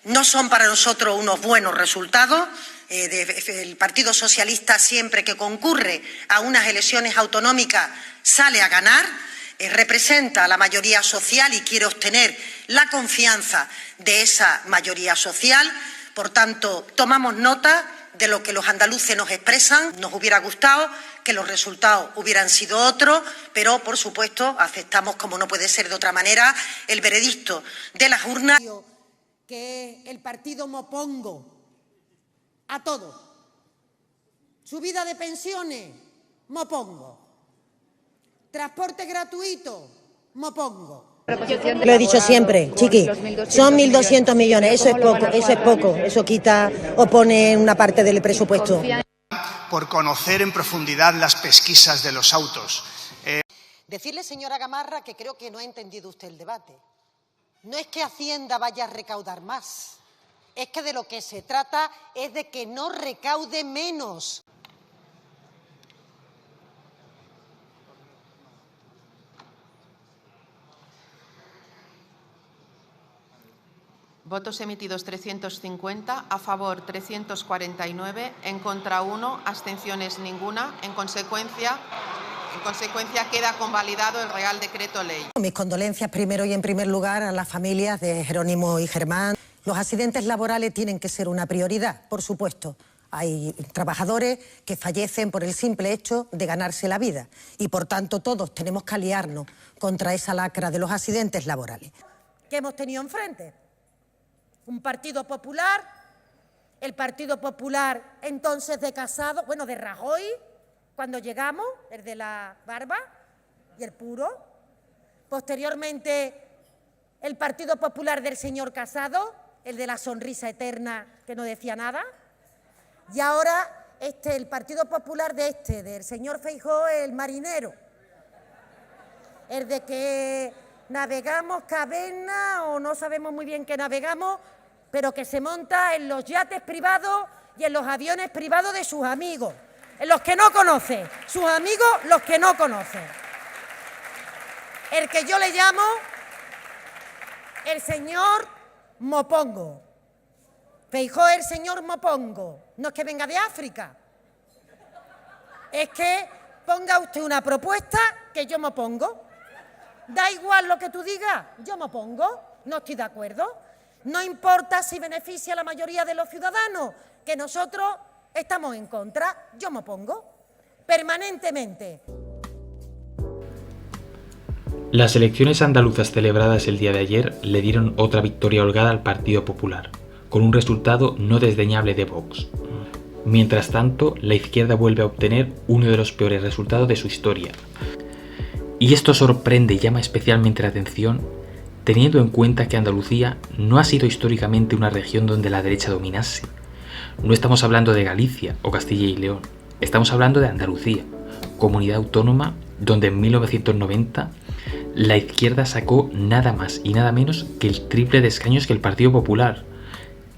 no son para nosotros unos buenos resultados. El Partido Socialista, siempre que concurre a unas elecciones autonómicas, sale a ganar, representa a la mayoría social y quiere obtener la confianza de esa mayoría social. Por tanto, tomamos nota de lo que los andaluces nos expresan. Nos hubiera gustado que los resultados hubieran sido otros, pero, por supuesto, aceptamos, como no puede ser de otra manera, el veredicto de las urnas. Que el partido Mopongo a todo. Subida de pensiones, Mopongo. Transporte gratuito, Mopongo. Lo he dicho siempre, chiqui, son 1.200 millones, eso es poco, eso quita o pone una parte del presupuesto. Por conocer en profundidad las pesquisas de los autos. Decirle, señora Gamarra, que creo que no ha entendido usted el debate. No es que Hacienda vaya a recaudar más, es que de lo que se trata es de que no recaude menos. Votos emitidos 350, a favor 349, en contra 1, abstenciones ninguna. En consecuencia queda convalidado el Real Decreto Ley. Mis condolencias primero y en primer lugar a las familias de Jerónimo y Germán. Los accidentes laborales tienen que ser una prioridad, por supuesto. Hay trabajadores que fallecen por el simple hecho de ganarse la vida y, por tanto, todos tenemos que aliarnos contra esa lacra de los accidentes laborales. ¿Qué hemos tenido enfrente? Un Partido Popular, el Partido Popular entonces de Casado, bueno, de Rajoy, cuando llegamos, el de la barba y el puro. Posteriormente, el Partido Popular del señor Casado, el de la sonrisa eterna que no decía nada. Y ahora el Partido Popular del señor Feijóo, el marinero. El de que navegamos caverna o no sabemos muy bien qué navegamos, pero que se monta en los yates privados y en los aviones privados de sus amigos. En los que no conoce, sus amigos los que no conoce. El que yo le llamo el señor Mopongo. Feijóo el señor Mopongo. No es que venga de África. Es que ponga usted una propuesta que yo me opongo. Da igual lo que tú digas, yo me opongo. No estoy de acuerdo. No importa si beneficia a la mayoría de los ciudadanos, que nosotros estamos en contra, yo me opongo permanentemente. Las elecciones andaluzas celebradas el día de ayer le dieron otra victoria holgada al Partido Popular, con un resultado no desdeñable de Vox. Mientras tanto, la izquierda vuelve a obtener uno de los peores resultados de su historia. Y esto sorprende y llama especialmente la atención, teniendo en cuenta que Andalucía no ha sido históricamente una región donde la derecha dominase. No estamos hablando de Galicia o Castilla y León, estamos hablando de Andalucía, comunidad autónoma donde en 1990 la izquierda sacó nada más y nada menos que el triple de escaños que el Partido Popular.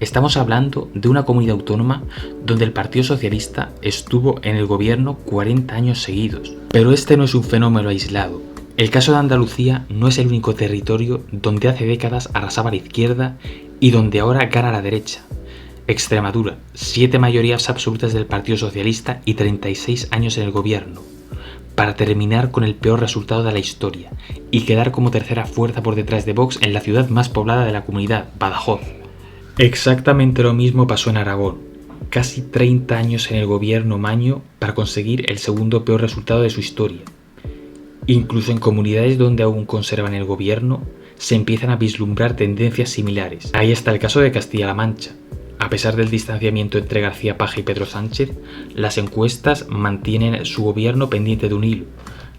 Estamos hablando de una comunidad autónoma donde el Partido Socialista estuvo en el gobierno 40 años seguidos. Pero este no es un fenómeno aislado. El caso de Andalucía no es el único territorio donde hace décadas arrasaba la izquierda y donde ahora gana la derecha. Extremadura, 7 mayorías absolutas del Partido Socialista y 36 años en el gobierno, para terminar con el peor resultado de la historia y quedar como tercera fuerza por detrás de Vox en la ciudad más poblada de la comunidad, Badajoz. Exactamente lo mismo pasó en Aragón, casi 30 años en el gobierno Maño para conseguir el segundo peor resultado de su historia. Incluso en comunidades donde aún conservan el gobierno, se empiezan a vislumbrar tendencias similares. Ahí está el caso de Castilla-La Mancha. A pesar del distanciamiento entre García Paje y Pedro Sánchez, las encuestas mantienen su gobierno pendiente de un hilo,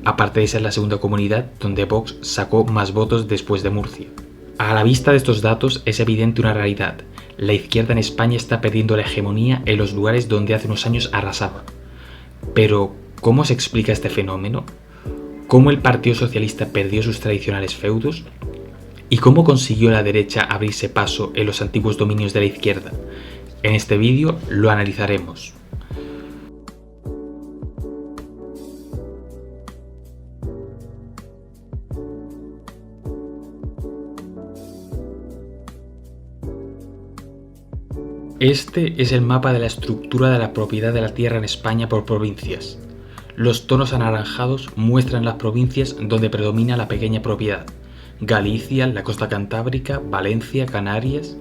aparte de ser la segunda comunidad donde Vox sacó más votos después de Murcia. A la vista de estos datos es evidente una realidad: la izquierda en España está perdiendo la hegemonía en los lugares donde hace unos años arrasaba. Pero, ¿cómo se explica este fenómeno? ¿Cómo el Partido Socialista perdió sus tradicionales feudos? ¿Y cómo consiguió la derecha abrirse paso en los antiguos dominios de la izquierda? En este vídeo lo analizaremos. Este es el mapa de la estructura de la propiedad de la tierra en España por provincias. Los tonos anaranjados muestran las provincias donde predomina la pequeña propiedad: Galicia, la costa cantábrica, Valencia, Canarias.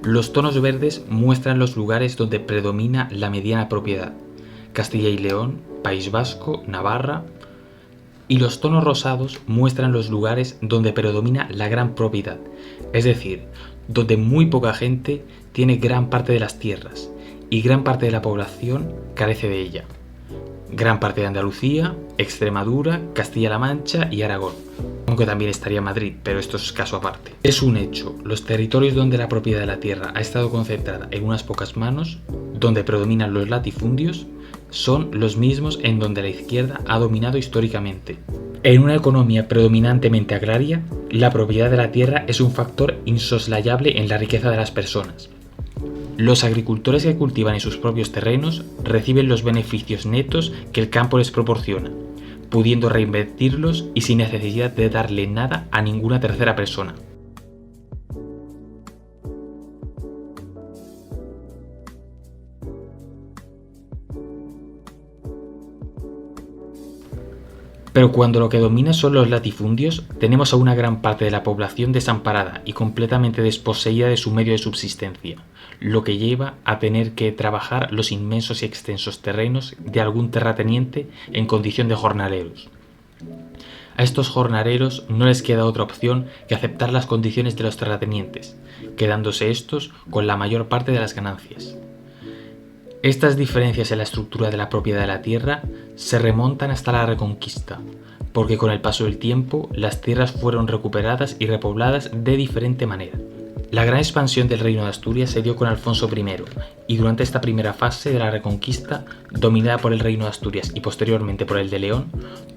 Los tonos verdes muestran los lugares donde predomina la mediana propiedad: Castilla y León, País Vasco, Navarra. Y los tonos rosados muestran los lugares donde predomina la gran propiedad, es decir, donde muy poca gente tiene gran parte de las tierras y gran parte de la población carece de ella. Gran parte de Andalucía, Extremadura, Castilla-La Mancha y Aragón, aunque también estaría Madrid, pero esto es caso aparte. Es un hecho, los territorios donde la propiedad de la tierra ha estado concentrada en unas pocas manos, donde predominan los latifundios, son los mismos en donde la izquierda ha dominado históricamente. En una economía predominantemente agraria, la propiedad de la tierra es un factor insoslayable en la riqueza de las personas. Los agricultores que cultivan en sus propios terrenos reciben los beneficios netos que el campo les proporciona, pudiendo reinvertirlos y sin necesidad de darle nada a ninguna tercera persona. Pero cuando lo que domina son los latifundios, tenemos a una gran parte de la población desamparada y completamente desposeída de su medio de subsistencia, lo que lleva a tener que trabajar los inmensos y extensos terrenos de algún terrateniente en condición de jornaleros. A estos jornaleros no les queda otra opción que aceptar las condiciones de los terratenientes, quedándose estos con la mayor parte de las ganancias. Estas diferencias en la estructura de la propiedad de la tierra se remontan hasta la Reconquista, porque con el paso del tiempo las tierras fueron recuperadas y repobladas de diferente manera. La gran expansión del Reino de Asturias se dio con Alfonso I, y durante esta primera fase de la Reconquista, dominada por el Reino de Asturias y posteriormente por el de León,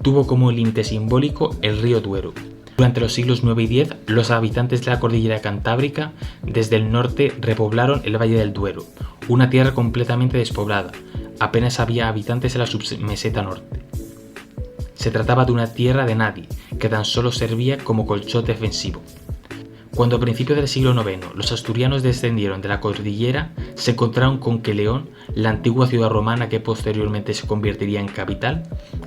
tuvo como límite simbólico el río Duero. Durante los siglos IX y X, los habitantes de la cordillera cantábrica desde el norte repoblaron el Valle del Duero, una tierra completamente despoblada. Apenas había habitantes en la submeseta norte. Se trataba de una tierra de nadie, que tan solo servía como colchón defensivo. Cuando a principios del siglo IX los asturianos descendieron de la cordillera, se encontraron con que León, la antigua ciudad romana que posteriormente se convertiría en capital,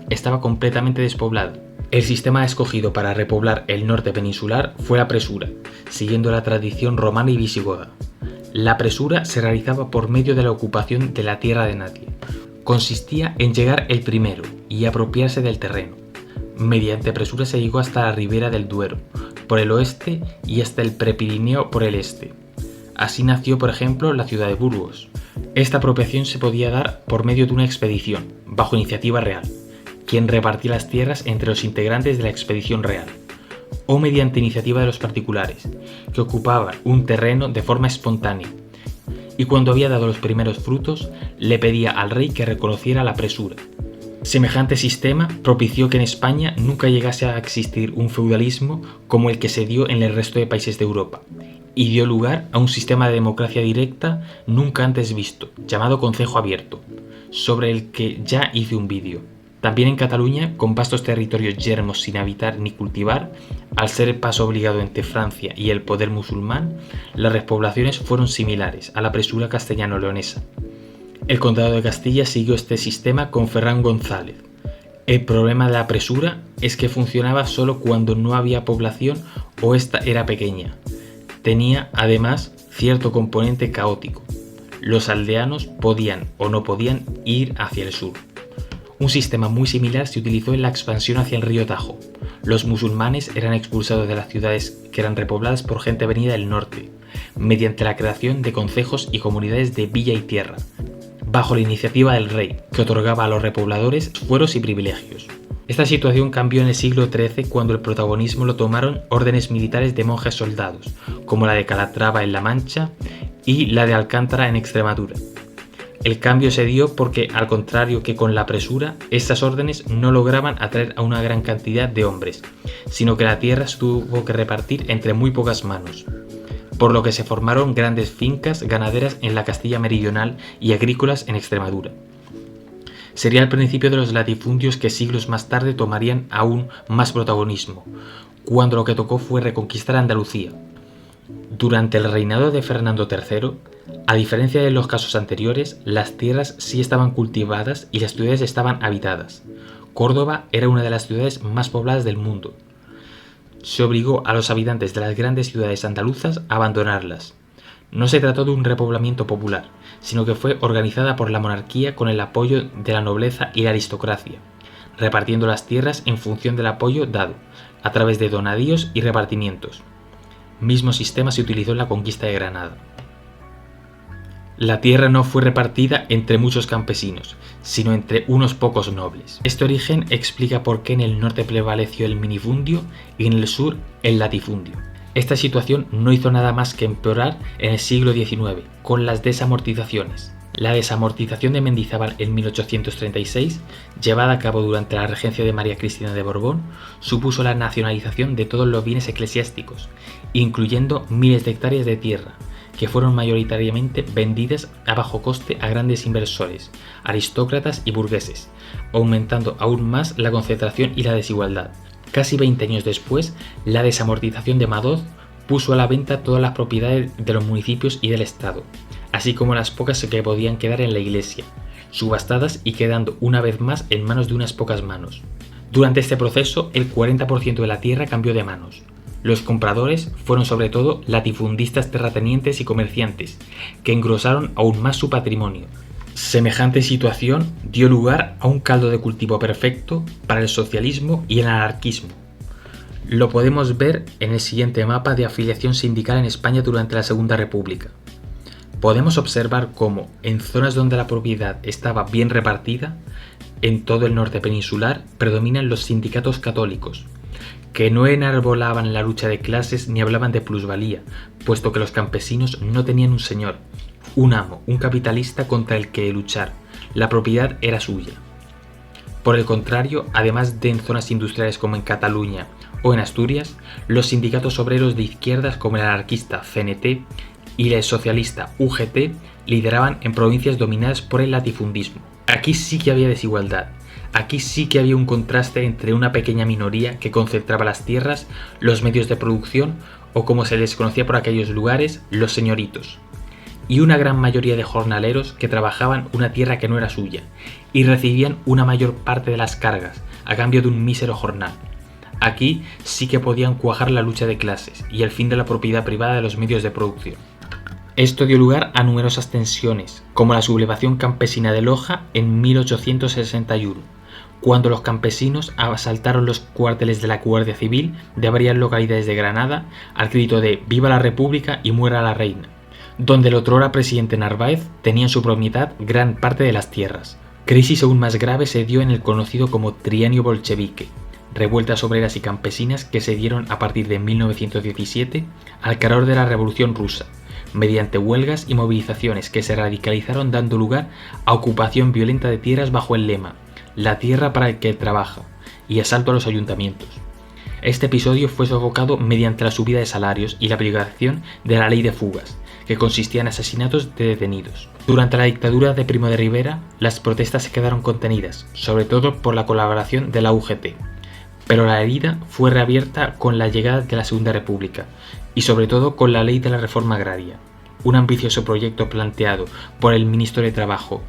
estaba completamente despoblado. El sistema escogido para repoblar el norte peninsular fue la presura, siguiendo la tradición romana y visigoda. La presura se realizaba por medio de la ocupación de la tierra de nadie. Consistía en llegar el primero y apropiarse del terreno. Mediante presura se llegó hasta la ribera del Duero, por el oeste, y hasta el Prepirineo por el este. Así nació, por ejemplo, la ciudad de Burgos. Esta apropiación se podía dar por medio de una expedición, bajo iniciativa real, quien repartía las tierras entre los integrantes de la expedición real, o mediante iniciativa de los particulares, que ocupaban un terreno de forma espontánea, y cuando había dado los primeros frutos, le pedía al rey que reconociera la presura. Semejante sistema propició que en España nunca llegase a existir un feudalismo como el que se dio en el resto de países de Europa, y dio lugar a un sistema de democracia directa nunca antes visto, llamado Concejo Abierto, sobre el que ya hice un vídeo. También en Cataluña, con vastos territorios yermos sin habitar ni cultivar, al ser el paso obligado entre Francia y el poder musulmán, las repoblaciones fueron similares a la presura castellano-leonesa. El Condado de Castilla siguió este sistema con Ferran González. El problema de la presura es que funcionaba solo cuando no había población o esta era pequeña. Tenía, además, cierto componente caótico. Los aldeanos podían o no podían ir hacia el sur. Un sistema muy similar se utilizó en la expansión hacia el río Tajo. Los musulmanes eran expulsados de las ciudades que eran repobladas por gente venida del norte, mediante la creación de concejos y comunidades de villa y tierra, bajo la iniciativa del rey, que otorgaba a los repobladores fueros y privilegios. Esta situación cambió en el siglo XIII cuando el protagonismo lo tomaron órdenes militares de monjes soldados, como la de Calatrava en La Mancha y la de Alcántara en Extremadura. El cambio se dio porque, al contrario que con la presura, estas órdenes no lograban atraer a una gran cantidad de hombres, sino que la tierra se tuvo que repartir entre muy pocas manos, por lo que se formaron grandes fincas ganaderas en la Castilla meridional y agrícolas en Extremadura. Sería el principio de los latifundios que siglos más tarde tomarían aún más protagonismo, cuando lo que tocó fue reconquistar Andalucía. Durante el reinado de Fernando III, A diferencia de los casos anteriores, las tierras sí estaban cultivadas y las ciudades estaban habitadas. Córdoba era una de las ciudades más pobladas del mundo. Se obligó a los habitantes de las grandes ciudades andaluzas a abandonarlas. No se trató de un repoblamiento popular, sino que fue organizada por la monarquía con el apoyo de la nobleza y la aristocracia, repartiendo las tierras en función del apoyo dado, a través de donadíos y repartimientos. Mismo sistema se utilizó en la conquista de Granada. La tierra no fue repartida entre muchos campesinos, sino entre unos pocos nobles. Este origen explica por qué en el norte prevaleció el minifundio y en el sur el latifundio. Esta situación no hizo nada más que empeorar en el siglo XIX, con las desamortizaciones. La desamortización de Mendizábal en 1836, llevada a cabo durante la regencia de María Cristina de Borbón, supuso la nacionalización de todos los bienes eclesiásticos, incluyendo miles de hectáreas de tierra, que fueron mayoritariamente vendidas a bajo coste a grandes inversores, aristócratas y burgueses, aumentando aún más la concentración y la desigualdad. Casi 20 años después, la desamortización de Madoz puso a la venta todas las propiedades de los municipios y del Estado, así como las pocas que podían quedar en la Iglesia, subastadas y quedando una vez más en manos de unas pocas manos. Durante este proceso, el 40% de la tierra cambió de manos. Los compradores fueron sobre todo latifundistas, terratenientes y comerciantes, que engrosaron aún más su patrimonio. Semejante situación dio lugar a un caldo de cultivo perfecto para el socialismo y el anarquismo. Lo podemos ver en el siguiente mapa de afiliación sindical en España durante la Segunda República. Podemos observar cómo, en zonas donde la propiedad estaba bien repartida, en todo el norte peninsular predominan los sindicatos católicos, que no enarbolaban la lucha de clases ni hablaban de plusvalía, puesto que los campesinos no tenían un señor, un amo, un capitalista contra el que luchar. La propiedad era suya. Por el contrario, además de en zonas industriales como en Cataluña o en Asturias, los sindicatos obreros de izquierdas como el anarquista CNT y el socialista UGT lideraban en provincias dominadas por el latifundismo. Aquí sí que había desigualdad. Aquí sí que había un contraste entre una pequeña minoría que concentraba las tierras, los medios de producción o, como se les conocía por aquellos lugares, los señoritos, y una gran mayoría de jornaleros que trabajaban una tierra que no era suya y recibían una mayor parte de las cargas a cambio de un mísero jornal. Aquí sí que podían cuajar la lucha de clases y el fin de la propiedad privada de los medios de producción. Esto dio lugar a numerosas tensiones, como la sublevación campesina de Loja en 1861, cuando los campesinos asaltaron los cuarteles de la Guardia Civil de varias localidades de Granada al grito de «Viva la República y muera la Reina», donde el otrora presidente Narváez tenía en su propiedad gran parte de las tierras. Crisis aún más grave se dio en el conocido como Trienio Bolchevique, revueltas obreras y campesinas que se dieron a partir de 1917 al calor de la Revolución Rusa, mediante huelgas y movilizaciones que se radicalizaron dando lugar a ocupación violenta de tierras bajo el lema «La tierra para el que trabaja» y asalto a los ayuntamientos. Este episodio fue sofocado mediante la subida de salarios y la aplicación de la ley de fugas, que consistía en asesinatos de detenidos. Durante la dictadura de Primo de Rivera, las protestas se quedaron contenidas, sobre todo por la colaboración de la UGT, pero la herida fue reabierta con la llegada de la Segunda República y sobre todo con la Ley de la Reforma Agraria, un ambicioso proyecto planteado por el ministro de Trabajo,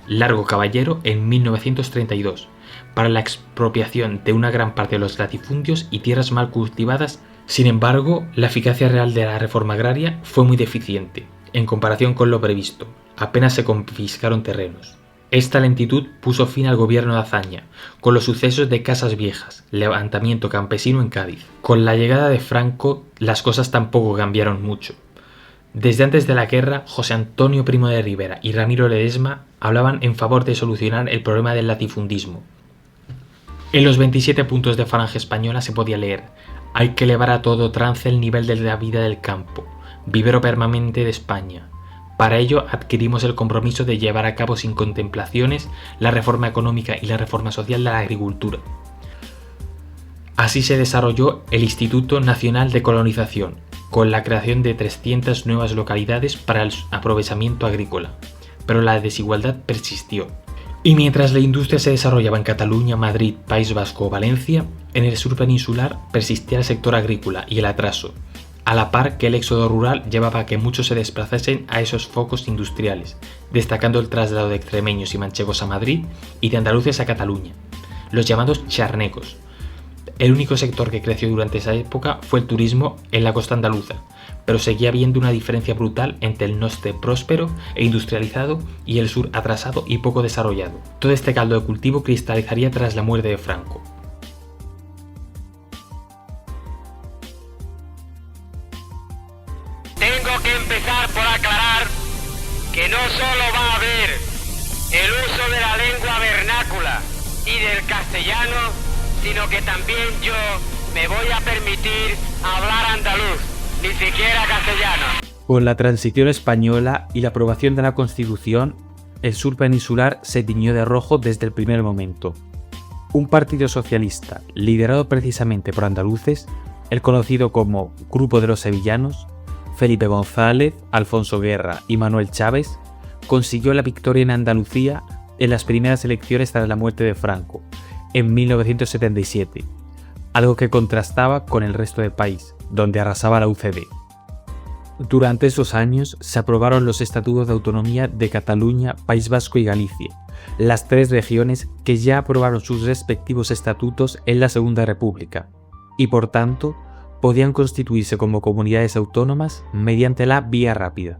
Largo Caballero, en 1932, para la expropiación de una gran parte de los latifundios y tierras mal cultivadas. Sin embargo, la eficacia real de la reforma agraria fue muy deficiente, en comparación con lo previsto. Apenas se confiscaron terrenos. Esta lentitud puso fin al gobierno de Azaña, con los sucesos de Casas Viejas, levantamiento campesino en Cádiz. Con la llegada de Franco, las cosas tampoco cambiaron mucho. Desde antes de la guerra, José Antonio Primo de Rivera y Ramiro Ledesma hablaban en favor de solucionar el problema del latifundismo. En los 27 puntos de Falange Española se podía leer: hay que elevar a todo trance el nivel de la vida del campo, vivero permanente de España. Para ello adquirimos el compromiso de llevar a cabo sin contemplaciones la reforma económica y la reforma social de la agricultura. Así se desarrolló el Instituto Nacional de Colonización, con la creación de 300 nuevas localidades para el aprovechamiento agrícola, pero la desigualdad persistió. Y mientras la industria se desarrollaba en Cataluña, Madrid, País Vasco o Valencia, en el sur peninsular persistía el sector agrícola y el atraso, a la par que el éxodo rural llevaba a que muchos se desplazasen a esos focos industriales, destacando el traslado de extremeños y manchegos a Madrid y de andaluces a Cataluña, los llamados charnecos. El único sector que creció durante esa época fue el turismo en la costa andaluza, pero seguía habiendo una diferencia brutal entre el norte próspero e industrializado y el sur atrasado y poco desarrollado. Todo este caldo de cultivo cristalizaría tras la muerte de Franco. Tengo que empezar por aclarar que no solo va a haber el uso de la lengua vernácula y del castellano, sino que también yo me voy a permitir hablar andaluz, ni siquiera castellano. Con la transición española y la aprobación de la Constitución, el sur peninsular se tiñó de rojo desde el primer momento. Un partido socialista, liderado precisamente por andaluces, el conocido como Grupo de los Sevillanos, Felipe González, Alfonso Guerra y Manuel Chávez, consiguió la victoria en Andalucía en las primeras elecciones tras la muerte de Franco, en 1977, algo que contrastaba con el resto del país, donde arrasaba la UCD. Durante esos años se aprobaron los Estatutos de Autonomía de Cataluña, País Vasco y Galicia, las tres regiones que ya aprobaron sus respectivos estatutos en la Segunda República, y por tanto podían constituirse como comunidades autónomas mediante la vía rápida.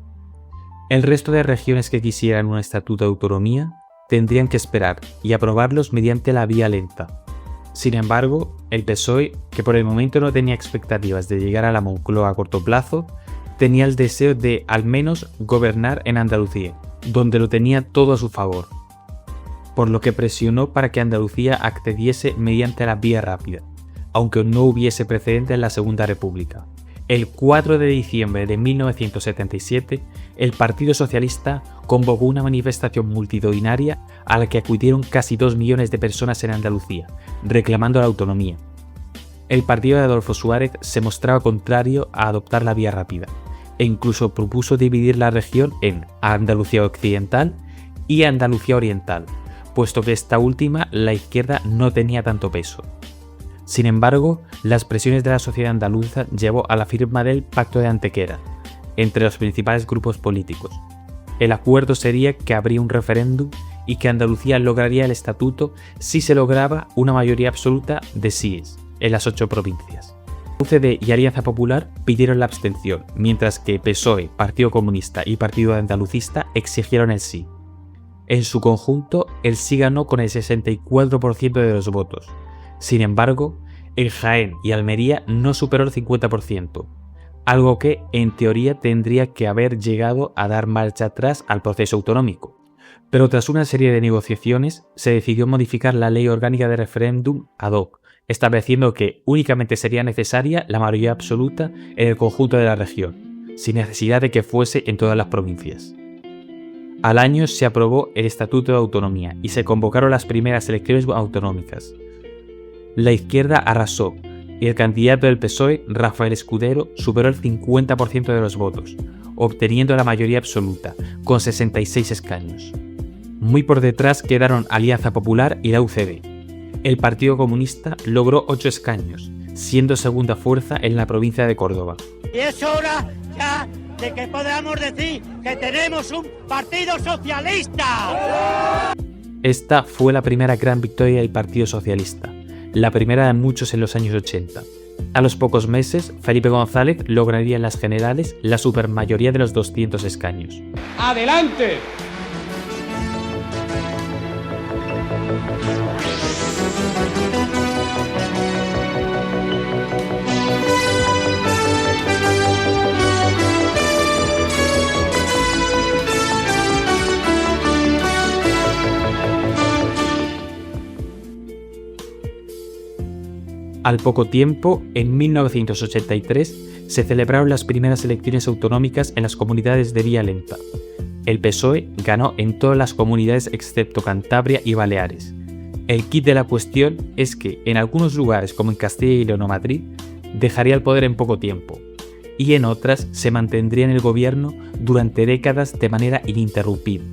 El resto de regiones que quisieran un estatuto de autonomía tendrían que esperar y aprobarlos mediante la vía lenta. Sin embargo, el PSOE, que por el momento no tenía expectativas de llegar a la Moncloa a corto plazo, tenía el deseo de, al menos, gobernar en Andalucía, donde lo tenía todo a su favor, por lo que presionó para que Andalucía accediese mediante la vía rápida, aunque no hubiese precedente en la Segunda República. El 4 de diciembre de 1977, el Partido Socialista convocó una manifestación multitudinaria a la que acudieron casi 2 millones de personas en Andalucía, reclamando la autonomía. El partido de Adolfo Suárez se mostraba contrario a adoptar la vía rápida, e incluso propuso dividir la región en Andalucía Occidental y Andalucía Oriental, puesto que esta última la izquierda no tenía tanto peso. Sin embargo, las presiones de la sociedad andaluza llevó a la firma del Pacto de Antequera entre los principales grupos políticos. El acuerdo sería que habría un referéndum y que Andalucía lograría el estatuto si se lograba una mayoría absoluta de síes en las 8 provincias. UCD y Alianza Popular pidieron la abstención, mientras que PSOE, Partido Comunista y Partido Andalucista exigieron el sí. En su conjunto, el sí ganó con el 64% de los votos. Sin embargo, en Jaén y Almería no superó el 50%, algo que, en teoría, tendría que haber llegado a dar marcha atrás al proceso autonómico. Pero tras una serie de negociaciones, se decidió modificar la ley orgánica de referéndum ad hoc, estableciendo que únicamente sería necesaria la mayoría absoluta en el conjunto de la región, sin necesidad de que fuese en todas las provincias. Al año se aprobó el Estatuto de Autonomía y se convocaron las primeras elecciones autonómicas. La izquierda arrasó y el candidato del PSOE, Rafael Escudero, superó el 50% de los votos, obteniendo la mayoría absoluta, con 66 escaños. Muy por detrás quedaron Alianza Popular y la UCD. El Partido Comunista logró 8 escaños, siendo segunda fuerza en la provincia de Córdoba. Y es hora ya de que podamos decir que tenemos un partido socialista. Esta fue la primera gran victoria del Partido Socialista, la primera de muchos en los años 80. A los pocos meses, Felipe González lograría en las generales la supermayoría de los 200 escaños. ¡Adelante! Al poco tiempo, en 1983, se celebraron las primeras elecciones autonómicas en las comunidades de vía lenta. El PSOE ganó en todas las comunidades excepto Cantabria y Baleares. El quid de la cuestión es que en algunos lugares, como en Castilla y León o Madrid, dejaría el poder en poco tiempo, y en otras se mantendría en el gobierno durante décadas de manera ininterrumpida,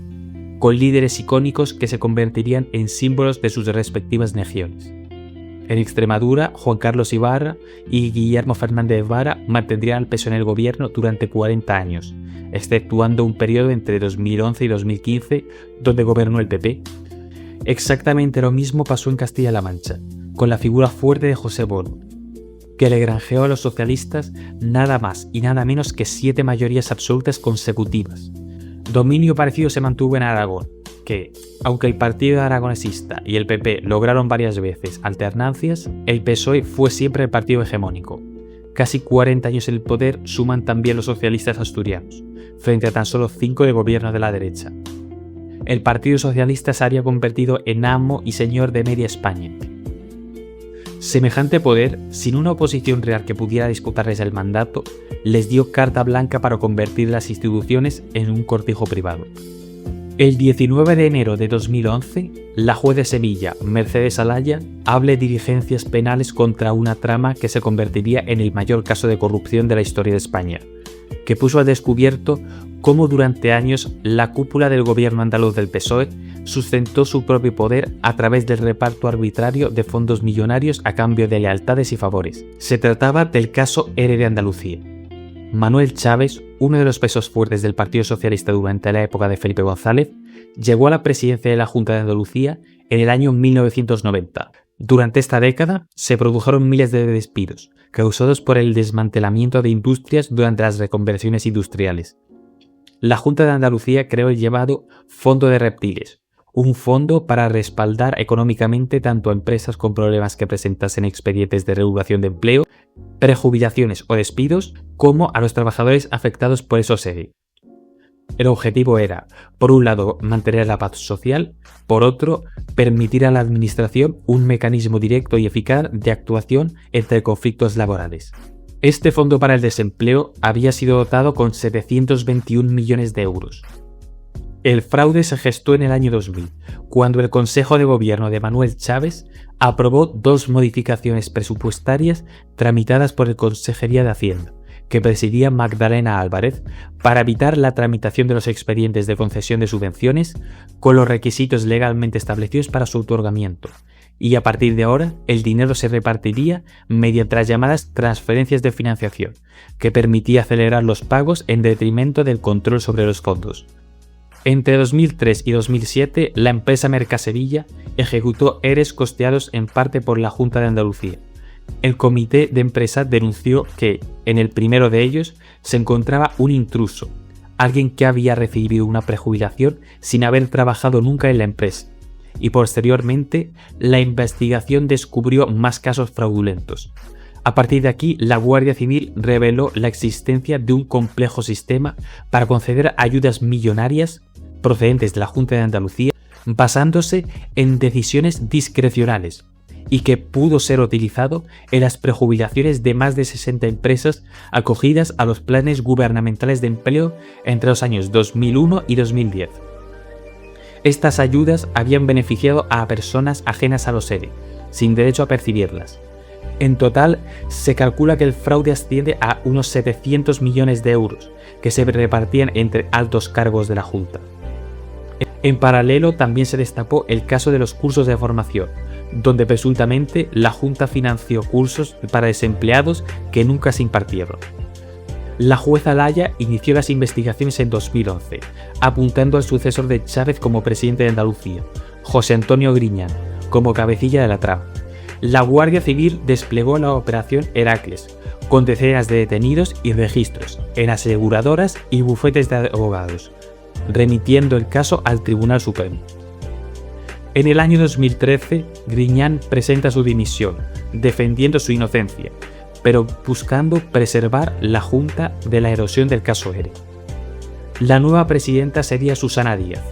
con líderes icónicos que se convertirían en símbolos de sus respectivas regiones. En Extremadura, Juan Carlos Ibarra y Guillermo Fernández Vara mantendrían al PSOE en el gobierno durante 40 años, exceptuando un periodo entre 2011 y 2015 donde gobernó el PP. Exactamente lo mismo pasó en Castilla-La Mancha, con la figura fuerte de José Bono, que le granjeó a los socialistas nada más y nada menos que 7 mayorías absolutas consecutivas. Dominio parecido se mantuvo en Aragón, que, aunque el Partido Aragonesista y el PP lograron varias veces alternancias, el PSOE fue siempre el partido hegemónico. Casi 40 años en el poder suman también los socialistas asturianos, frente a tan solo 5 de gobierno de la derecha. El Partido Socialista se había convertido en amo y señor de media España. Semejante poder, sin una oposición real que pudiera disputarles el mandato, les dio carta blanca para convertir las instituciones en un cortijo privado. El 19 de enero de 2011, la juez de Sevilla, Mercedes Alaya, abre diligencias penales contra una trama que se convertiría en el mayor caso de corrupción de la historia de España, que puso al descubierto cómo durante años la cúpula del gobierno andaluz del PSOE sustentó su propio poder a través del reparto arbitrario de fondos millonarios a cambio de lealtades y favores. Se trataba del caso ERE de Andalucía. Manuel Chávez, uno de los pesos fuertes del Partido Socialista durante la época de Felipe González, llegó a la presidencia de la Junta de Andalucía en el año 1990. Durante esta década se produjeron miles de despidos, causados por el desmantelamiento de industrias durante las reconversiones industriales. La Junta de Andalucía creó el llamado Fondo de Reptiles, un fondo para respaldar económicamente tanto a empresas con problemas que presentasen expedientes de regulación de empleo, prejubilaciones o despidos, como a los trabajadores afectados por esos ERE. El objetivo era, por un lado, mantener la paz social, por otro, permitir a la administración un mecanismo directo y eficaz de actuación entre conflictos laborales. Este fondo para el desempleo había sido dotado con 721 millones de euros. El fraude se gestó en el año 2000, cuando el Consejo de Gobierno de Manuel Chávez aprobó 2 modificaciones presupuestarias tramitadas por el Consejería de Hacienda, que presidía Magdalena Álvarez, para evitar la tramitación de los expedientes de concesión de subvenciones con los requisitos legalmente establecidos para su otorgamiento, y a partir de ahora el dinero se repartiría mediante las llamadas transferencias de financiación, que permitía acelerar los pagos en detrimento del control sobre los fondos. Entre 2003 y 2007, la empresa Mercasevilla ejecutó EREs costeados en parte por la Junta de Andalucía. El comité de empresa denunció que, en el primero de ellos, se encontraba un intruso, alguien que había recibido una prejubilación sin haber trabajado nunca en la empresa, y posteriormente la investigación descubrió más casos fraudulentos. A partir de aquí, la Guardia Civil reveló la existencia de un complejo sistema para conceder ayudas millonarias procedentes de la Junta de Andalucía, basándose en decisiones discrecionales, y que pudo ser utilizado en las prejubilaciones de más de 60 empresas acogidas a los planes gubernamentales de empleo entre los años 2001 y 2010. Estas ayudas habían beneficiado a personas ajenas a los ERE, sin derecho a percibirlas. En total, se calcula que el fraude asciende a unos 700 millones de euros, que se repartían entre altos cargos de la Junta. En paralelo, también se destapó el caso de los cursos de formación, donde presuntamente la Junta financió cursos para desempleados que nunca se impartieron. La juez Alaya inició las investigaciones en 2011, apuntando al sucesor de Chávez como presidente de Andalucía, José Antonio Griñán, como cabecilla de la trama. La Guardia Civil desplegó la operación Heracles, con decenas de detenidos y registros en aseguradoras y bufetes de abogados, remitiendo el caso al Tribunal Supremo. En el año 2013, Griñán presenta su dimisión, defendiendo su inocencia, pero buscando preservar la Junta de la erosión del caso ERE. La nueva presidenta sería Susana Díaz.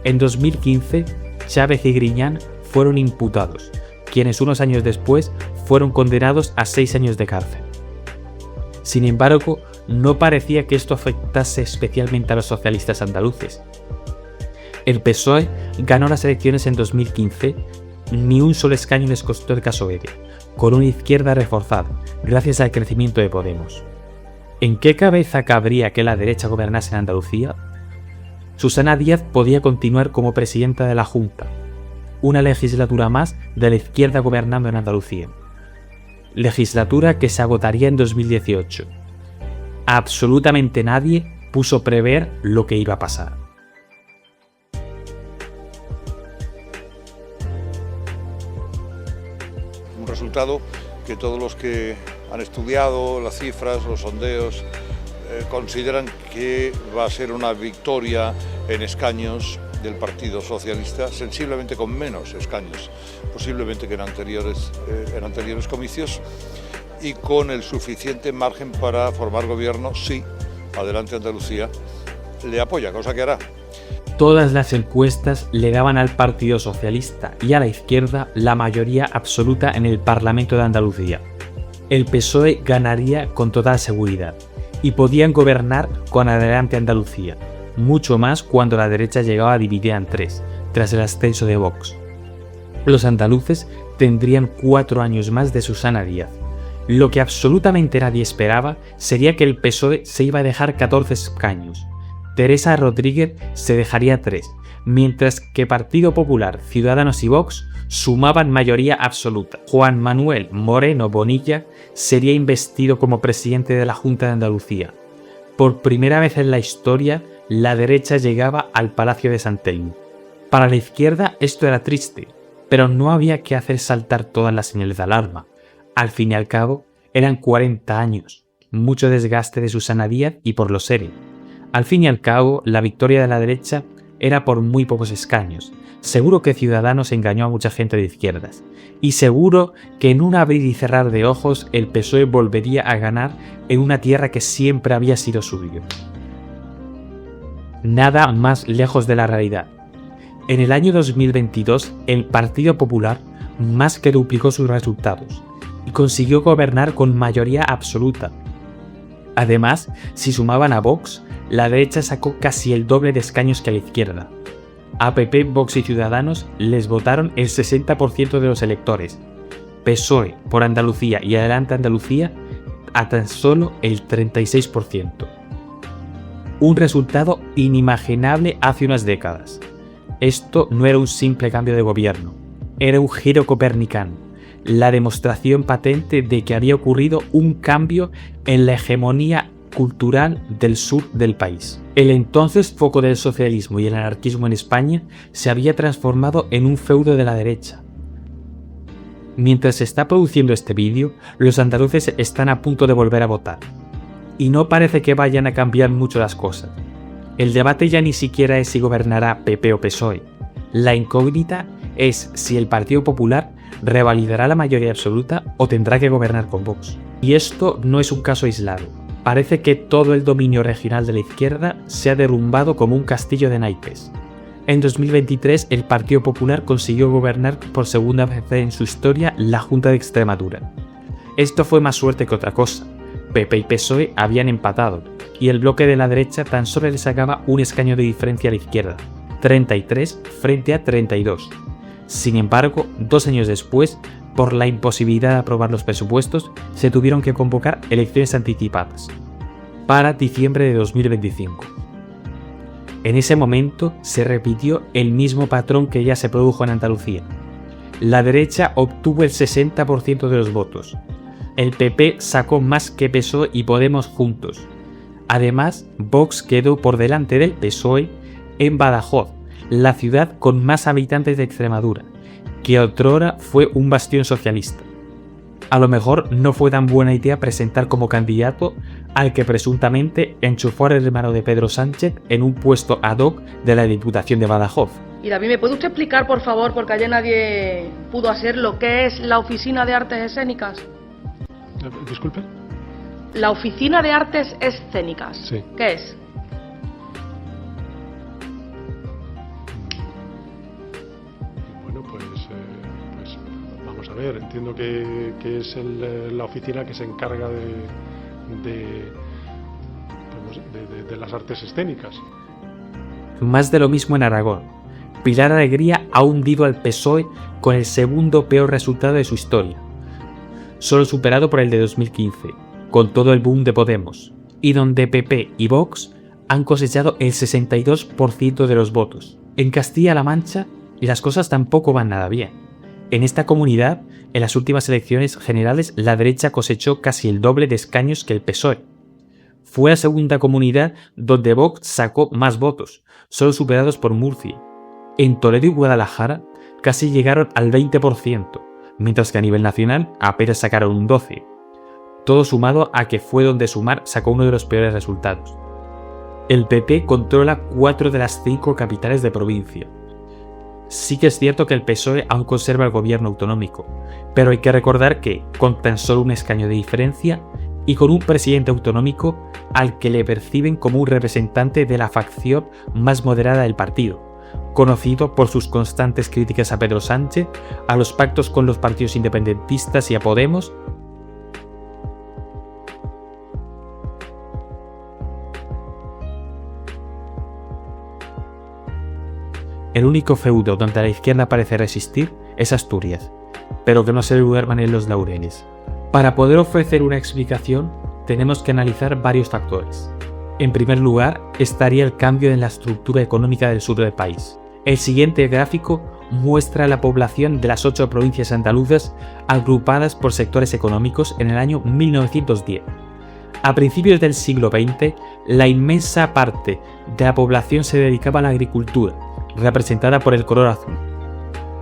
En 2015, Chávez y Griñán fueron imputados, quienes unos años después fueron condenados a 6 años de cárcel. Sin embargo, no parecía que esto afectase especialmente a los socialistas andaluces. El PSOE ganó las elecciones en 2015, ni un solo escaño les costó el caso ERE, con una izquierda reforzada, gracias al crecimiento de Podemos. ¿En qué cabeza cabría que la derecha gobernase en Andalucía? Susana Díaz podía continuar como presidenta de la Junta, una legislatura más de la izquierda gobernando en Andalucía. Legislatura que se agotaría en 2018. Absolutamente nadie pudo prever lo que iba a pasar. Un resultado que todos los que han estudiado las cifras, los sondeos, consideran que va a ser una victoria en escaños del Partido Socialista, sensiblemente con menos escaños, posiblemente que en anteriores comicios, y con el suficiente margen para formar gobierno si Adelante Andalucía le apoya, cosa que hará. Todas las encuestas le daban al Partido Socialista y a la izquierda la mayoría absoluta en el Parlamento de Andalucía. El PSOE ganaría con total seguridad y podían gobernar con Adelante Andalucía, mucho más cuando la derecha llegaba dividida en tres, tras el ascenso de Vox. Los andaluces tendrían 4 años más de Susana Díaz. Lo que absolutamente nadie esperaba sería que el PSOE se iba a dejar 14 escaños. Teresa Rodríguez se dejaría 3, mientras que Partido Popular, Ciudadanos y Vox sumaban mayoría absoluta. Juan Manuel Moreno Bonilla sería investido como presidente de la Junta de Andalucía. Por primera vez en la historia, la derecha llegaba al Palacio de San Telmo. Para la izquierda esto era triste, pero no había que hacer saltar todas las señales de alarma. Al fin y al cabo, eran 40 años, mucho desgaste de Susana Díaz y por los ERE. Al fin y al cabo, la victoria de la derecha era por muy pocos escaños. Seguro que Ciudadanos engañó a mucha gente de izquierdas. Y seguro que en un abrir y cerrar de ojos el PSOE volvería a ganar en una tierra que siempre había sido suyo. Nada más lejos de la realidad. En el año 2022, el Partido Popular más que duplicó sus resultados y consiguió gobernar con mayoría absoluta. Además, si sumaban a Vox, la derecha sacó casi el doble de escaños que a la izquierda. A PP, Vox y Ciudadanos les votaron el 60% de los electores. PSOE por Andalucía y Adelante Andalucía a tan solo el 36%. Un resultado inimaginable hace unas décadas. Esto no era un simple cambio de gobierno, era un giro copernicano, la demostración patente de que había ocurrido un cambio en la hegemonía cultural del sur del país. El entonces foco del socialismo y el anarquismo en España se había transformado en un feudo de la derecha. Mientras se está produciendo este vídeo, los andaluces están a punto de volver a votar. Y no parece que vayan a cambiar mucho las cosas. El debate ya ni siquiera es si gobernará PP o PSOE. La incógnita es si el Partido Popular revalidará la mayoría absoluta o tendrá que gobernar con Vox. Y esto no es un caso aislado. Parece que todo el dominio regional de la izquierda se ha derrumbado como un castillo de naipes. En 2023 el Partido Popular consiguió gobernar por segunda vez en su historia la Junta de Extremadura. Esto fue más suerte que otra cosa. PP y PSOE habían empatado y el bloque de la derecha tan solo le sacaba un escaño de diferencia a la izquierda, 33 frente a 32. Sin embargo, 2 años después, por la imposibilidad de aprobar los presupuestos, se tuvieron que convocar elecciones anticipadas para diciembre de 2025. En ese momento se repitió el mismo patrón que ya se produjo en Andalucía. La derecha obtuvo el 60% de los votos. El PP sacó más que PSOE y Podemos juntos. Además, Vox quedó por delante del PSOE en Badajoz, la ciudad con más habitantes de Extremadura, que otrora fue un bastión socialista. A lo mejor no fue tan buena idea presentar como candidato al que presuntamente enchufó al hermano de Pedro Sánchez en un puesto ad hoc de la Diputación de Badajoz. Y David, ¿me puede usted explicar, por favor, porque ayer nadie pudo hacer lo que es la Oficina de Artes Escénicas? Disculpe. La Oficina de Artes Escénicas. Sí. ¿Qué es? Bueno, pues vamos a ver. Entiendo que es la oficina que se encarga de las artes escénicas. Más de lo mismo en Aragón. Pilar Alegría ha hundido al PSOE con el segundo peor resultado de su historia, solo superado por el de 2015, con todo el boom de Podemos, y donde PP y Vox han cosechado el 62% de los votos. En Castilla-La Mancha, y las cosas tampoco van nada bien. En esta comunidad, en las últimas elecciones generales, la derecha cosechó casi el doble de escaños que el PSOE. Fue la segunda comunidad donde Vox sacó más votos, solo superados por Murcia. En Toledo y Guadalajara casi llegaron al 20%, mientras que a nivel nacional apenas sacaron un 12%. Todo sumado a que fue donde Sumar sacó uno de los peores resultados. El PP controla 4 de las 5 capitales de provincia. Sí que es cierto que el PSOE aún conserva el gobierno autonómico, pero hay que recordar que, con tan solo un escaño de diferencia y con un presidente autonómico al que le perciben como un representante de la facción más moderada del partido, conocido por sus constantes críticas a Pedro Sánchez, a los pactos con los partidos independentistas y a Podemos. El único feudo donde la izquierda parece resistir es Asturias, pero que no se duerman en los laureles. Para poder ofrecer una explicación, tenemos que analizar varios factores. En primer lugar, estaría el cambio en la estructura económica del sur del país. El siguiente gráfico muestra la población de las 8 provincias andaluzas agrupadas por sectores económicos en el año 1910. A principios del siglo XX, la inmensa parte de la población se dedicaba a la agricultura, representada por el color azul.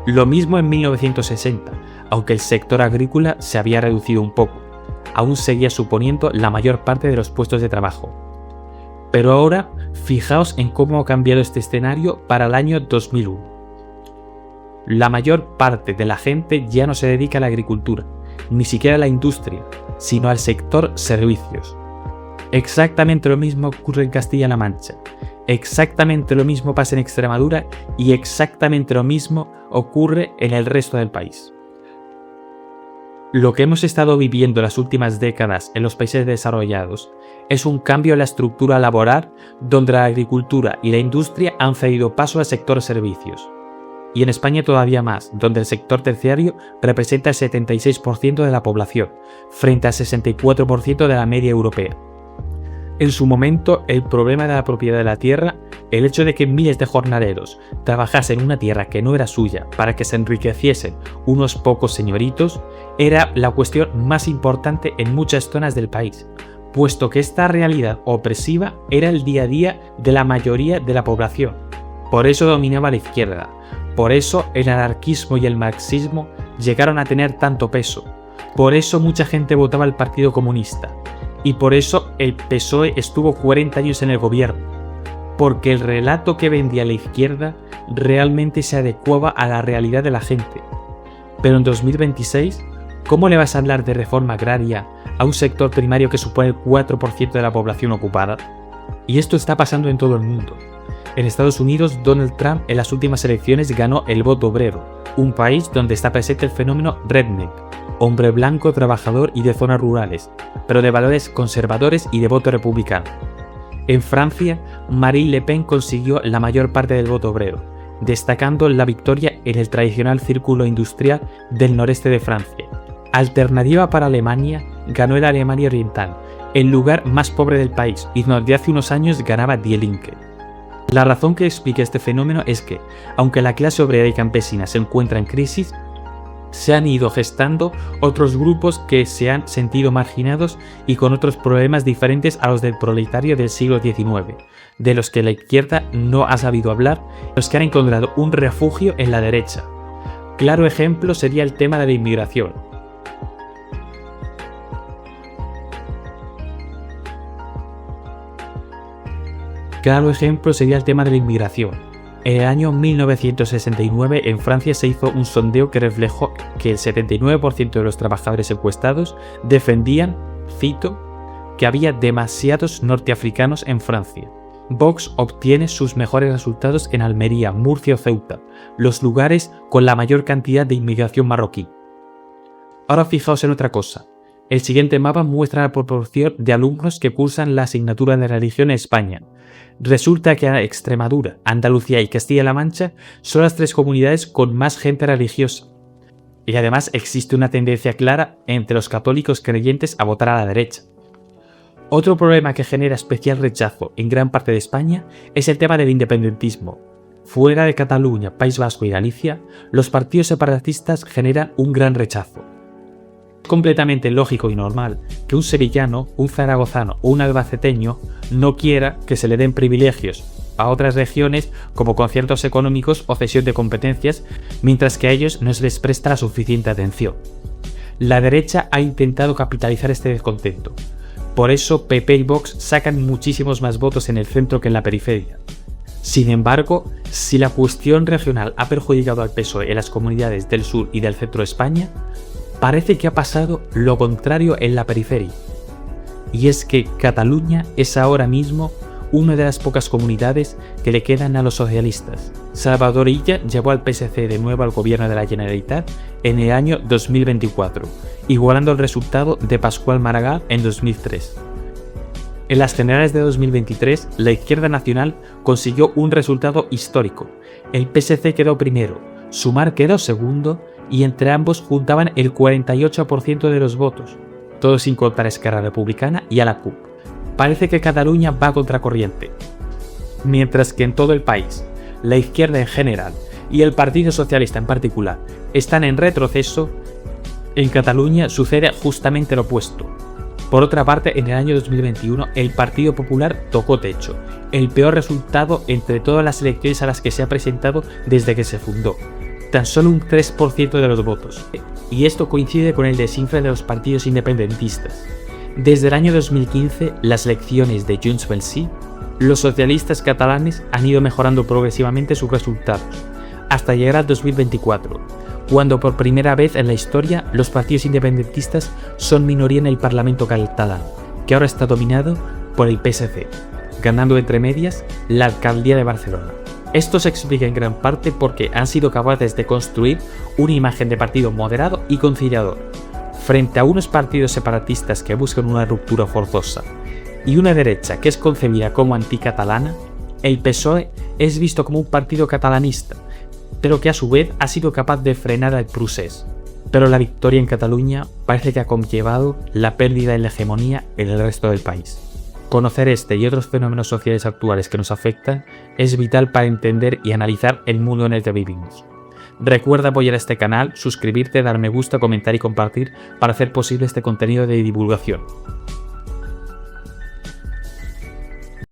Lo mismo en 1960, aunque el sector agrícola se había reducido un poco, aún seguía suponiendo la mayor parte de los puestos de trabajo. Pero ahora, fijaos en cómo ha cambiado este escenario para el año 2001. La mayor parte de la gente ya no se dedica a la agricultura, ni siquiera a la industria, sino al sector servicios. Exactamente lo mismo ocurre en Castilla-La Mancha. Exactamente lo mismo pasa en Extremadura y exactamente lo mismo ocurre en el resto del país. Lo que hemos estado viviendo las últimas décadas en los países desarrollados es un cambio en la estructura laboral donde la agricultura y la industria han cedido paso al sector servicios. Y en España todavía más, donde el sector terciario representa el 76% de la población, frente al 64% de la media europea. En su momento, el problema de la propiedad de la tierra, el hecho de que miles de jornaleros trabajasen en una tierra que no era suya para que se enriqueciesen unos pocos señoritos, era la cuestión más importante en muchas zonas del país, puesto que esta realidad opresiva era el día a día de la mayoría de la población. Por eso dominaba la izquierda, por eso el anarquismo y el marxismo llegaron a tener tanto peso, por eso mucha gente votaba al Partido Comunista. Y por eso el PSOE estuvo 40 años en el gobierno, porque el relato que vendía la izquierda realmente se adecuaba a la realidad de la gente. Pero en 2026, ¿cómo le vas a hablar de reforma agraria a un sector primario que supone el 4% de la población ocupada? Y esto está pasando en todo el mundo. En Estados Unidos, Donald Trump en las últimas elecciones ganó el voto obrero, un país donde está presente el fenómeno redneck, hombre blanco, trabajador y de zonas rurales, pero de valores conservadores y de voto republicano. En Francia, Marine Le Pen consiguió la mayor parte del voto obrero, destacando la victoria en el tradicional círculo industrial del noreste de Francia. Alternativa para Alemania, ganó el Alemania Oriental, el lugar más pobre del país, y donde hace unos años ganaba Die Linke. La razón que explica este fenómeno es que, aunque la clase obrera y campesina se encuentra en crisis, se han ido gestando otros grupos que se han sentido marginados y con otros problemas diferentes a los del proletario del siglo XIX, de los que la izquierda no ha sabido hablar, los que han encontrado un refugio en la derecha. Claro ejemplo sería el tema de la inmigración. En el año 1969 en Francia se hizo un sondeo que reflejó que el 79% de los trabajadores encuestados defendían, cito, que había demasiados norteafricanos en Francia. Vox obtiene sus mejores resultados en Almería, Murcia o Ceuta, los lugares con la mayor cantidad de inmigración marroquí. Ahora fijaos en otra cosa. El siguiente mapa muestra la proporción de alumnos que cursan la asignatura de religión en España. Resulta que Extremadura, Andalucía y Castilla-La Mancha son las 3 comunidades con más gente religiosa. Y además existe una tendencia clara entre los católicos creyentes a votar a la derecha. Otro problema que genera especial rechazo en gran parte de España es el tema del independentismo. fuera de Cataluña, País Vasco y Galicia, los partidos separatistas generan un gran rechazo. Es completamente lógico y normal que un sevillano, un zaragozano o un albaceteño no quiera que se le den privilegios a otras regiones como conciertos económicos o cesión de competencias, mientras que a ellos no se les presta la suficiente atención. La derecha ha intentado capitalizar este descontento. Por eso PP y Vox sacan muchísimos más votos en el centro que en la periferia. Sin embargo, si la cuestión regional ha perjudicado al PSOE en las comunidades del sur y del centro de España, parece que ha pasado lo contrario en la periferia. Y es que Cataluña es ahora mismo una de las pocas comunidades que le quedan a los socialistas. Salvador Illa llevó al PSC de nuevo al gobierno de la Generalitat en el año 2024, igualando el resultado de Pascual Maragall en 2003. En las generales de 2023, la Izquierda Nacional consiguió un resultado histórico. El PSC quedó primero, Sumar quedó segundo y entre ambos juntaban el 48% de los votos, todo sin contar a Esquerra Republicana y a la CUP. Parece que Cataluña va a contracorriente. Mientras que en todo el país, la izquierda en general y el Partido Socialista en particular están en retroceso, en Cataluña sucede justamente lo opuesto. Por otra parte, en el año 2021 el Partido Popular tocó techo, el peor resultado entre todas las elecciones a las que se ha presentado desde que se fundó. Tan solo un 3% de los votos. Y esto coincide con el desinfle de los partidos independentistas. Desde el año 2015, las elecciones de Junts pel Sí, los socialistas catalanes han ido mejorando progresivamente sus resultados, hasta llegar al 2024, cuando por primera vez en la historia los partidos independentistas son minoría en el Parlamento catalán, que ahora está dominado por el PSC, ganando entre medias la alcaldía de Barcelona. Esto se explica en gran parte porque han sido capaces de construir una imagen de partido moderado y conciliador, frente a unos partidos separatistas que buscan una ruptura forzosa y una derecha que es concebida como anticatalana. El PSOE es visto como un partido catalanista, pero que a su vez ha sido capaz de frenar al procés. Pero la victoria en Cataluña parece que ha conllevado la pérdida de la hegemonía en el resto del país. Conocer este y otros fenómenos sociales actuales que nos afectan es vital para entender y analizar el mundo en el que vivimos. Recuerda apoyar a este canal, suscribirte, dar me gusta, comentar y compartir para hacer posible este contenido de divulgación.